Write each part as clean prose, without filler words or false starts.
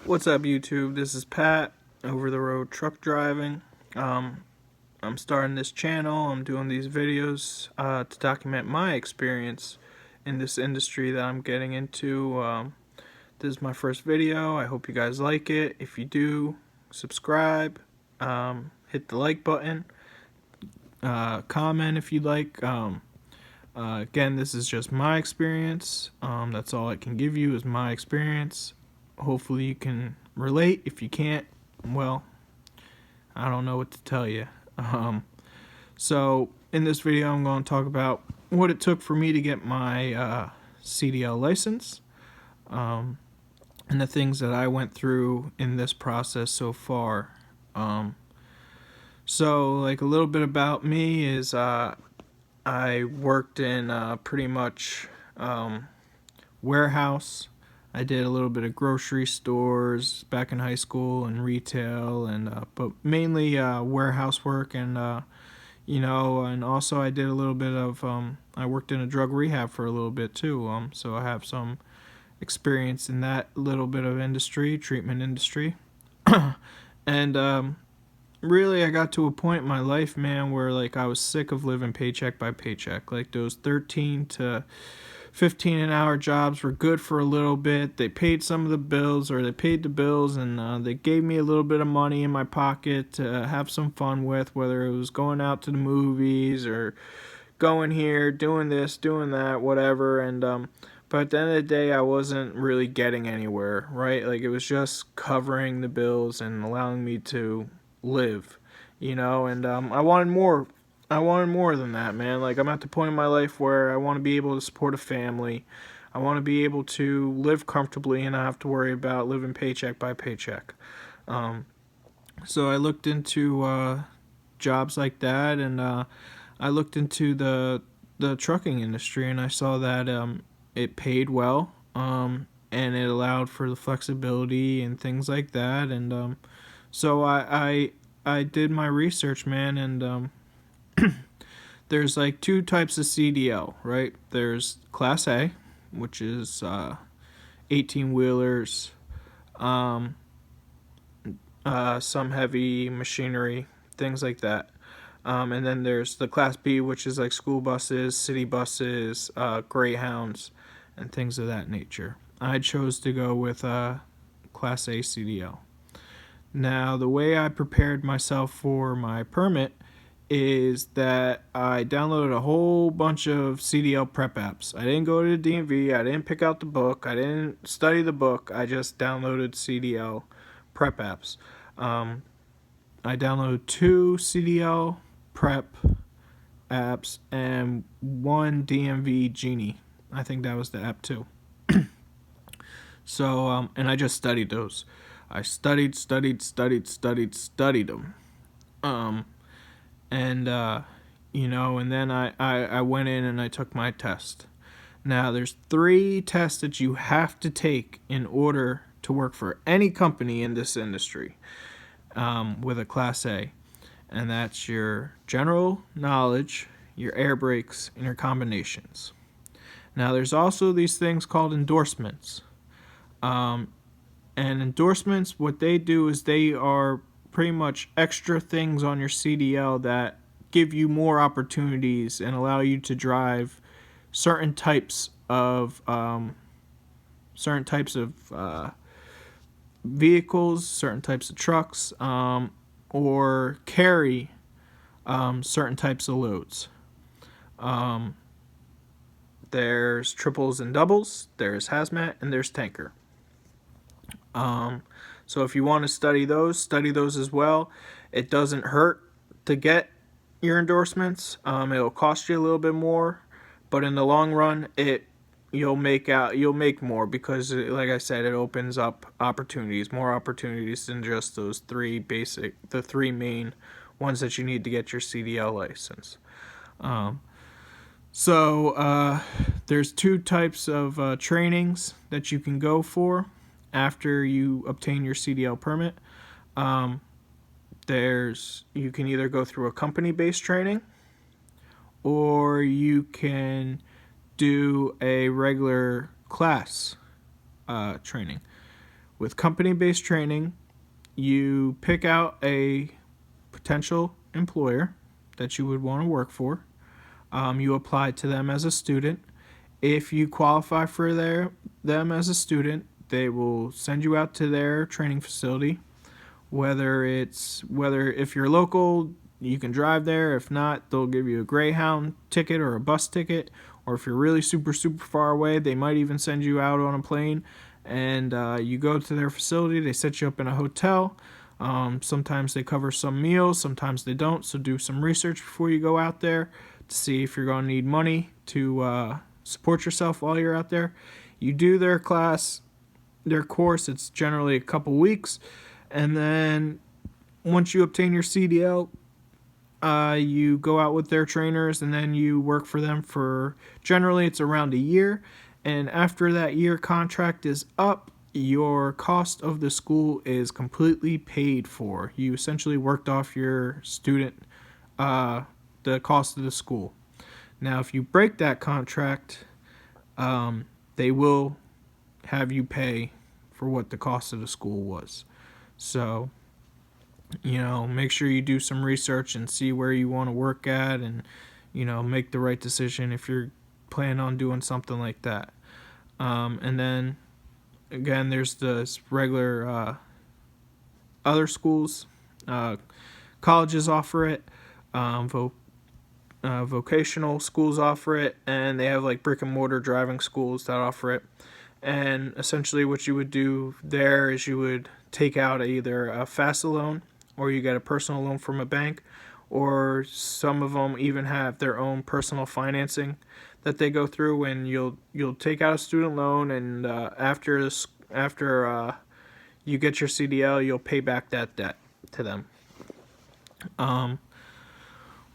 What's up, YouTube? This is Pat, over the road truck driving. I'm starting this channel. I'm doing these videos to document my experience in this industry that I'm getting into. This is my first video. I hope you guys like it. If you do, subscribe, hit the like button, comment if you like. Again, this is just my experience. That's all I can give you is my experience. Hopefully you can relate. If you can't, well, I don't know what to tell you. So in this video I'm going to talk about what it took for me to get my CDL license, and the things that I went through in this process so far. So like a little bit about me is I worked in pretty much warehouse. I did a little bit of grocery stores back in high school and retail, and but mainly warehouse work, and and also I did a little bit of I worked in a drug rehab for a little bit too. So I have some experience in that little bit of industry, treatment industry, and really I got to a point in my life, man, where like I was sick of living paycheck by paycheck. Like those 13 to 15 an hour jobs were good for a little bit. They paid some of the bills, or they paid the bills, and they gave me a little bit of money in my pocket to have some fun with, whether it was going out to the movies or going here, doing this, doing that, whatever. And but at the end of the day, I wasn't really getting anywhere, right? Like it was just covering the bills and allowing me to live, and I wanted more. I wanted more than that, man. Like I'm at the point in my life where I want to be able to support a family. I want to be able to live comfortably and not have to worry about living paycheck by paycheck. So I looked into jobs like that, and I looked into the trucking industry, and I saw that it paid well, and it allowed for the flexibility and things like that. And so I did my research, man, and there's like two types of CDL, right? There's Class A, which is 18-wheelers, some heavy machinery, things like that. And then there's the Class B, which is like school buses, city buses, Greyhounds, and things of that nature. I chose to go with Class A CDL. Now, the way I prepared myself for my permit is that I downloaded a whole bunch of CDL prep apps. I didn't go to the DMV, I didn't pick out the book, I didn't study the book, I just downloaded CDL prep apps. I downloaded 2 CDL prep apps and 1 DMV Genie. I think that was the app too. So, and I just studied those. I studied them. And and then I went in and I took my test. Now there's 3 tests that you have to take in order to work for any company in this industry, with a Class A, and that's your general knowledge, your air brakes, and your combinations. Now there's also these things called endorsements, and endorsements, what they do is they are pretty much extra things on your CDL that give you more opportunities and allow you to drive certain types of vehicles, certain types of trucks, or carry certain types of loads. There's triples and doubles, there's hazmat, and there's tanker. So if you want to study those as well. It doesn't hurt to get your endorsements. It'll cost you a little bit more, but in the long run, you'll make more, because like I said, it opens up more opportunities than just those the 3 main ones that you need to get your CDL license. So there's 2 types of trainings that you can go for after you obtain your CDL permit. You can either go through a company-based training, or you can do a regular class training. With company-based training, you pick out a potential employer that you would want to work for. You apply to them as a student. If you qualify for them as a student, they will send you out to their training facility. Whether if you're local, you can drive there. If not, they'll give you a Greyhound ticket or a bus ticket. Or if you're really super far away, they might even send you out on a plane, and you go to their facility. They set you up in a hotel. Sometimes they cover some meals, sometimes they don't. So do some research before you go out there to see if you're going to need money to support yourself while you're out there. You do their course. It's generally a couple weeks, and then once you obtain your CDL, you go out with their trainers, and then you work for them for generally it's around a year. And after that year contract is up, your cost of the school is completely paid for. You essentially worked off your student, the cost of the school. Now, if you break that contract, they will have you pay for what the cost of the school was. So, make sure you do some research and see where you want to work at, and, make the right decision if you're planning on doing something like that. And then, again, there's the regular other schools. Colleges offer it. Vocational schools offer it, and they have like brick and mortar driving schools that offer it. And essentially what you would do there is you would take out either a FAFSA loan, or you get a personal loan from a bank, or some of them even have their own personal financing that they go through, and you'll take out a student loan, and after you get your CDL, you'll pay back that debt to them.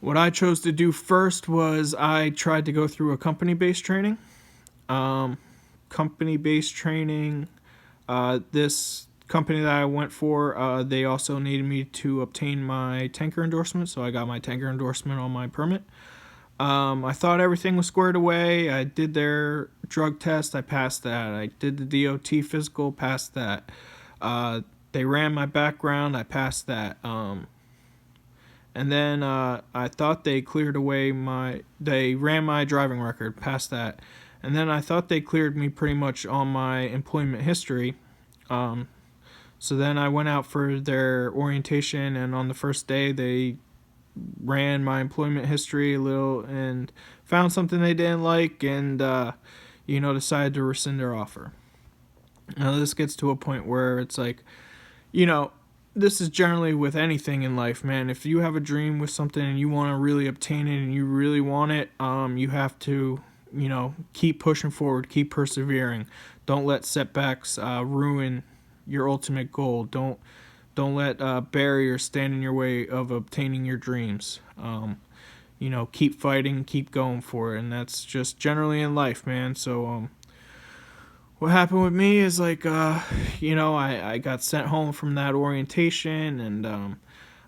What I chose to do first was I tried to go through a company-based training. This company that I went for, they also needed me to obtain my tanker endorsement, so I got my tanker endorsement on my permit. I thought everything was squared away. I did their drug test, I passed that. I did the DOT physical, passed that. They ran my background, I passed that. And then I thought they cleared away they ran my driving record, passed that. And then I thought they cleared me pretty much on my employment history. So then I went out for their orientation, and on the first day they ran my employment history a little and found something they didn't like, and decided to rescind their offer. Now this gets to a point where it's like, this is generally with anything in life, man. If you have a dream with something and you want to really obtain it and you really want it, you have to, keep pushing forward, keep persevering. Don't let setbacks ruin your ultimate goal. Don't let barriers stand in your way of obtaining your dreams. Keep fighting, keep going for it, and that's just generally in life, man. So, what happened with me is like, I got sent home from that orientation, and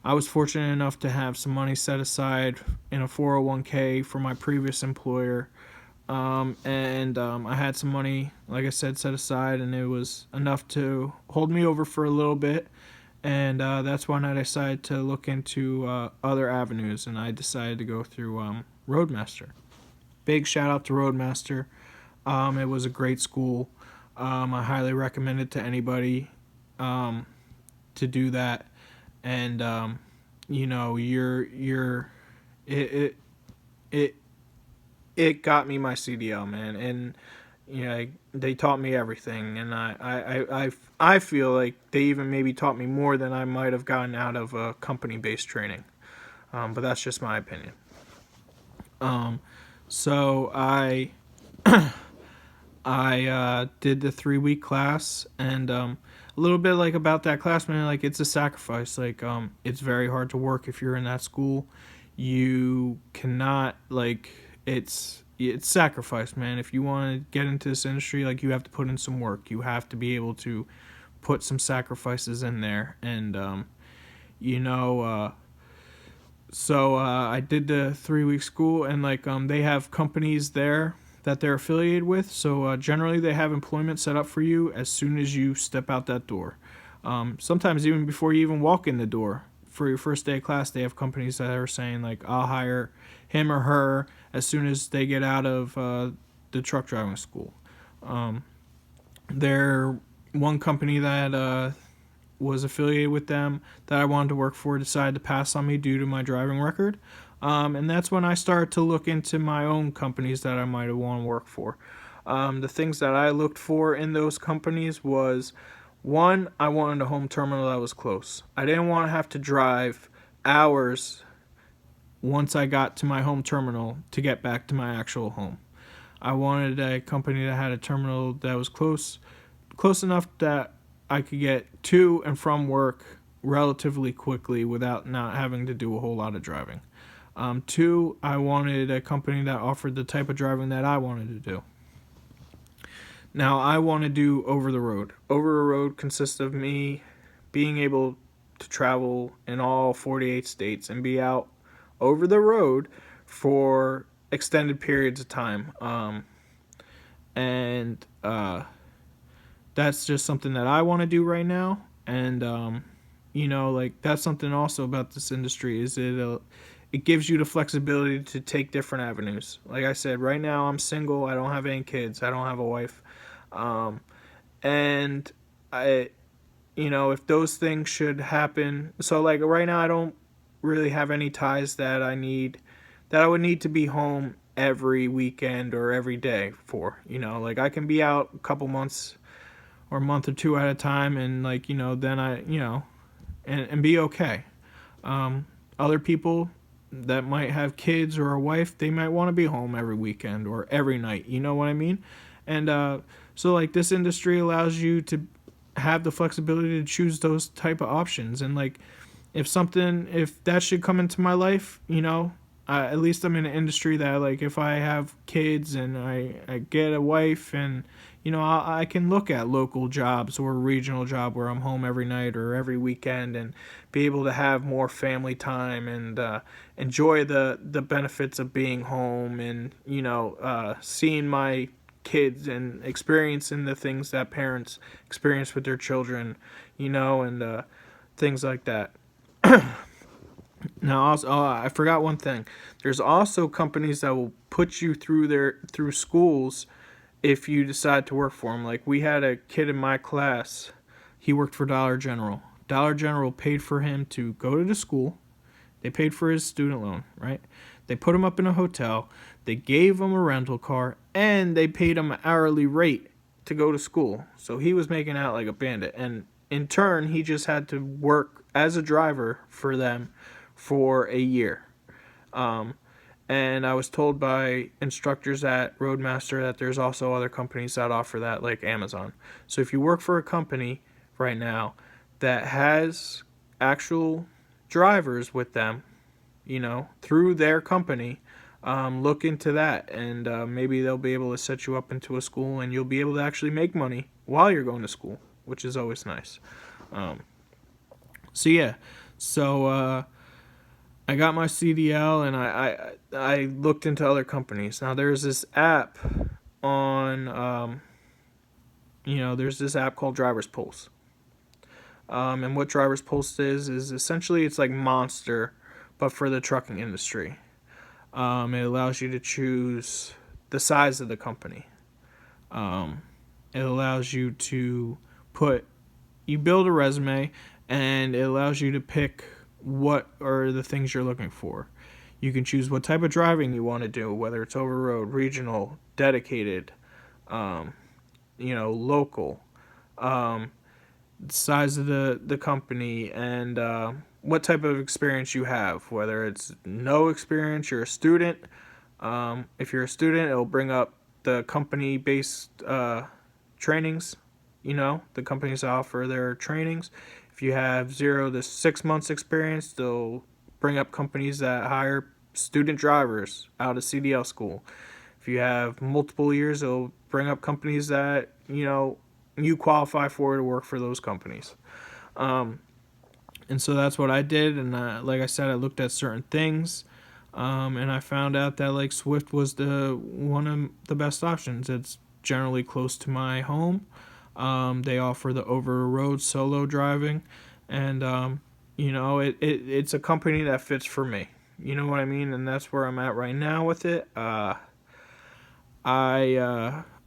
I was fortunate enough to have some money set aside in a 401k for my previous employer. I had some money, like I said, set aside, and it was enough to hold me over for a little bit. And that's when I decided to look into other avenues, and I decided to go through Roadmaster. Big shout out to Roadmaster. It was a great school. I highly recommend it to anybody to do that. And it got me my CDL, man, and they taught me everything, and I feel like they even maybe taught me more than I might have gotten out of a company-based training, but that's just my opinion. So I did the 3-week class, and a little bit like about that class, man, like it's a sacrifice. Like it's very hard to work if you're in that school. You cannot it's sacrifice, man. If you want to get into this industry, like you have to put in some work. You have to be able to put some sacrifices in there, and so I did the 3-week school, and they have companies there that they're affiliated with. So generally, they have employment set up for you as soon as you step out that door. Sometimes even before you even walk in the door for your first day of class, they have companies that are saying like, I'll hire him or her as soon as they get out of the truck driving school. They're one company that was affiliated with them that I wanted to work for decided to pass on me due to my driving record. And that's when I started to look into my own companies that I might have want to work for. The things that I looked for in those companies was, one, I wanted a home terminal that was close. I didn't want to have to drive hours once I got to my home terminal to get back to my actual home. I wanted a company that had a terminal that was close enough that I could get to and from work relatively quickly without not having to do a whole lot of driving. Two, I wanted a company that offered the type of driving that I wanted to do. Now, I want to do over the road. Over the road consists of me being able to travel in all 48 states and be out over the road for extended periods of time. And that's just something that I want to do right now. And, like that's something also about this industry is it gives you the flexibility to take different avenues. Like I said, right now I'm single. I don't have any kids. I don't have a wife. And if those things should happen, so like right now I don't really have any ties that I would need to be home every weekend or every day for, like I can be out a couple months or a month or two at a time and then and be okay. Other people that might have kids or a wife, they might want to be home every weekend or every night, you know what I mean? And so like this industry allows you to have the flexibility to choose those type of options. And like if that should come into my life, at least I'm in an industry that like if I have kids and I get a wife and I can look at local jobs or a regional job where I'm home every night or every weekend and be able to have more family time and enjoy the benefits of being home and seeing my kids and experiencing the things that parents experience with their children, and things like that. Now, also, I forgot one thing. There's also companies that will put you through schools if you decide to work for them. Like we had a kid in my class. He worked for Dollar General. Dollar General paid for him to go to the school. They paid for his student loan, right? They put him up in a hotel. They gave him a rental car, and they paid him an hourly rate to go to school. So he was making out like a bandit. And in turn, he just had to work as a driver for them for a year. And I was told by instructors at Roadmaster that there's also other companies that offer that, like Amazon. So if you work for a company right now that has actual drivers with them, through their company, look into that, and maybe they'll be able to set you up into a school and you'll be able to actually make money while you're going to school, which is always nice. So I got my CDL and I looked into other companies. Now there's this app on, there's this app called Driver's Pulse. And what Driver's Pulse is essentially it's like Monster, but for the trucking industry. It allows you to choose the size of the company. It allows you to you build a resume, and it allows you to pick what are the things you're looking for. You can choose what type of driving you want to do, whether it's over road, regional, dedicated, local, size of the company, and what type of experience you have, whether it's no experience, you're a student. If you're a student, it'll bring up the company-based trainings, the companies that offer their trainings. If you have 0 to 6 months experience, they'll bring up companies that hire student drivers out of CDL school. If you have multiple years, it'll bring up companies that, you qualify for to work for those companies. And so that's what I did. And like I said, I looked at certain things. And I found out that like Swift was the one of the best options. It's generally close to my home. They offer the over the road solo driving, and it's a company that fits for me. You know what I mean? And that's where I'm at right now with it.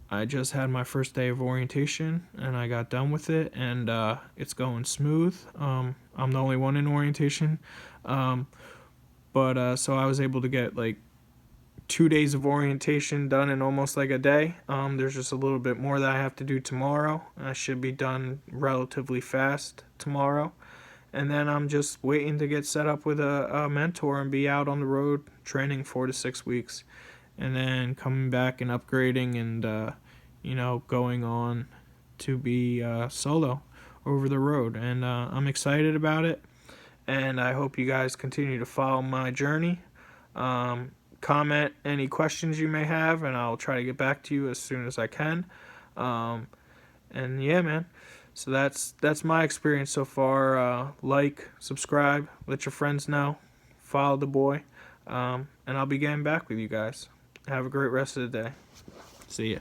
I just had my first day of orientation and I got done with it, and it's going smooth. I'm the only one in orientation, but so I was able to get like 2 days of orientation done in almost like a day. There's just a little bit more that I have to do tomorrow. I should be done relatively fast tomorrow. And then I'm just waiting to get set up with a mentor and be out on the road training 4 to 6 weeks. And then coming back and upgrading and, going on to be solo over the road. And I'm excited about it. And I hope you guys continue to follow my journey. Comment any questions you may have, and I'll try to get back to you as soon as I can. And yeah, man. So that's my experience so far. Like, subscribe, let your friends know, follow the boy, and I'll be getting back with you guys. Have a great rest of the day. See ya.